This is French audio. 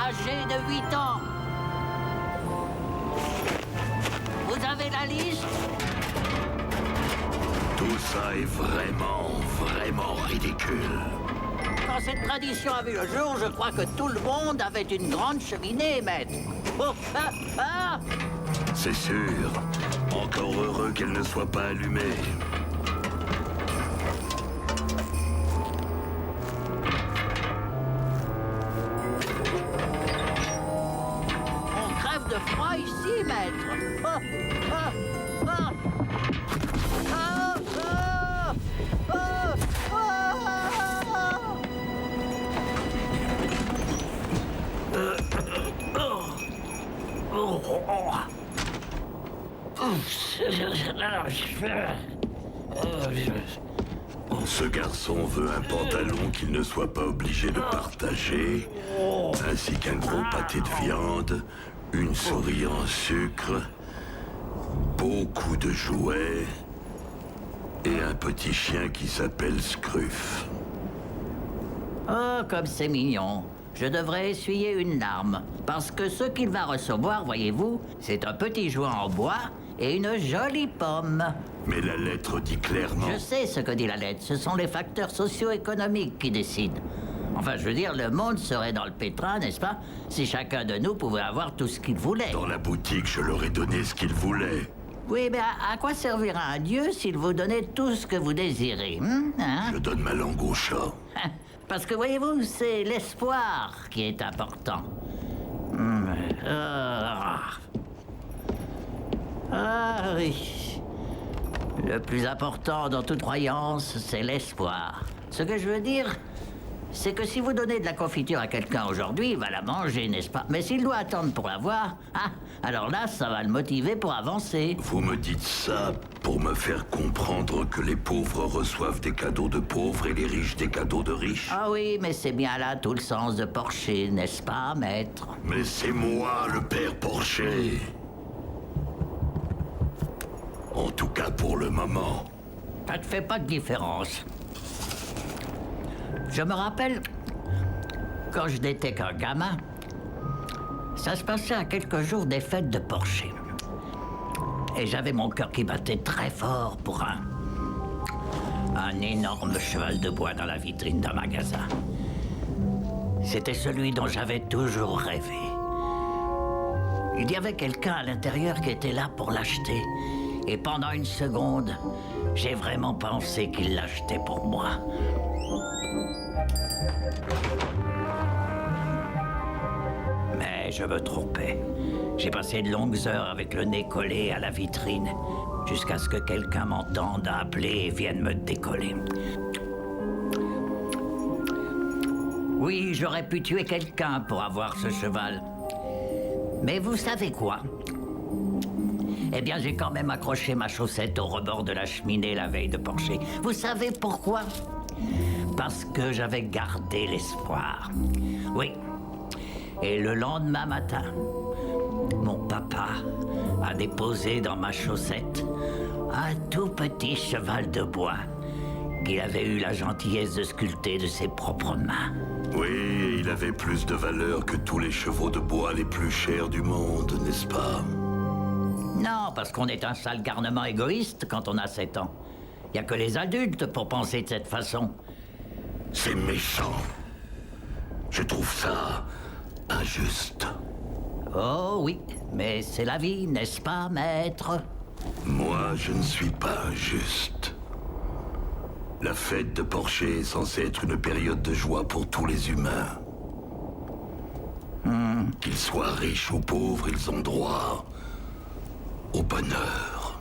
âgés de 8 ans. Vous avez la liste? Tout ça est vraiment ridicule. Quand cette tradition a vu le jour, je crois que tout le monde avait une grande cheminée, maître. Oh, ah, ah! C'est sûr. Encore heureux qu'elle ne soit pas allumée. On crève de froid ici, maître. Oh, ah, ah. Ah, ah, ah, Ce garçon veut un pantalon qu'il ne soit pas obligé de partager, ainsi qu'un gros pâté de viande, une souris en sucre, beaucoup de jouets et un petit chien qui s'appelle Scruff. Oh, comme c'est mignon. Je devrais essuyer une larme. Parce que ce qu'il va recevoir, voyez-vous, c'est un petit jouet en bois et une jolie pomme. Mais la lettre dit clairement... Je sais ce que dit la lettre. Ce sont les facteurs socio-économiques qui décident. Enfin, je veux dire, le monde serait dans le pétrin, n'est-ce pas, si chacun de nous pouvait avoir tout ce qu'il voulait. Dans la boutique, je leur ai donné ce qu'ils voulaient. Oui, mais à quoi servira un dieu s'il vous donnait tout ce que vous désirez, hein? Je donne ma langue au chat. Parce que, voyez-vous, c'est l'espoir qui est important. Ah oui. Le plus important dans toute croyance, c'est l'espoir. Ce que je veux dire, c'est que si vous donnez de la confiture à quelqu'un aujourd'hui, il va la manger, n'est-ce pas? Mais s'il doit attendre pour la voir, alors là, ça va le motiver pour avancer. Vous me dites ça pour me faire comprendre que les pauvres reçoivent des cadeaux de pauvres et les riches des cadeaux de riches? Ah oui, mais c'est bien là tout le sens de Porcher, n'est-ce pas, maître? Mais c'est moi, le père Porcher. En tout cas pour le moment. Ça ne fait pas de différence. Je me rappelle, quand je n'étais qu'un gamin, ça se passait à quelques jours des fêtes de Porcher. Et j'avais mon cœur qui battait très fort pour un énorme cheval de bois dans la vitrine d'un magasin. C'était celui dont j'avais toujours rêvé. Il y avait quelqu'un à l'intérieur qui était là pour l'acheter. Et pendant une seconde, j'ai vraiment pensé qu'il l'achetait pour moi. Mais je me trompais. J'ai passé de longues heures avec le nez collé à la vitrine, jusqu'à ce que quelqu'un m'entende appeler et vienne me décoller. Oui, j'aurais pu tuer quelqu'un pour avoir ce cheval. Mais vous savez quoi? Eh bien, j'ai quand même accroché ma chaussette au rebord de la cheminée la veille de Porcher. Vous savez pourquoi? Parce que j'avais gardé l'espoir. Oui. Et le lendemain matin, mon papa a déposé dans ma chaussette un tout petit cheval de bois qu'il avait eu la gentillesse de sculpter de ses propres mains. Oui, il avait plus de valeur que tous les chevaux de bois les plus chers du monde, n'est-ce pas? Non, parce qu'on est un sale garnement égoïste quand on a 7 ans. Il n'y a que les adultes pour penser de cette façon. C'est méchant. Je trouve ça injuste. Oh oui, mais c'est la vie, n'est-ce pas, maître? Moi, je ne suis pas injuste. La fête de Porcher est censée être une période de joie pour tous les humains. Qu'ils soient riches ou pauvres, ils ont droit au bonheur.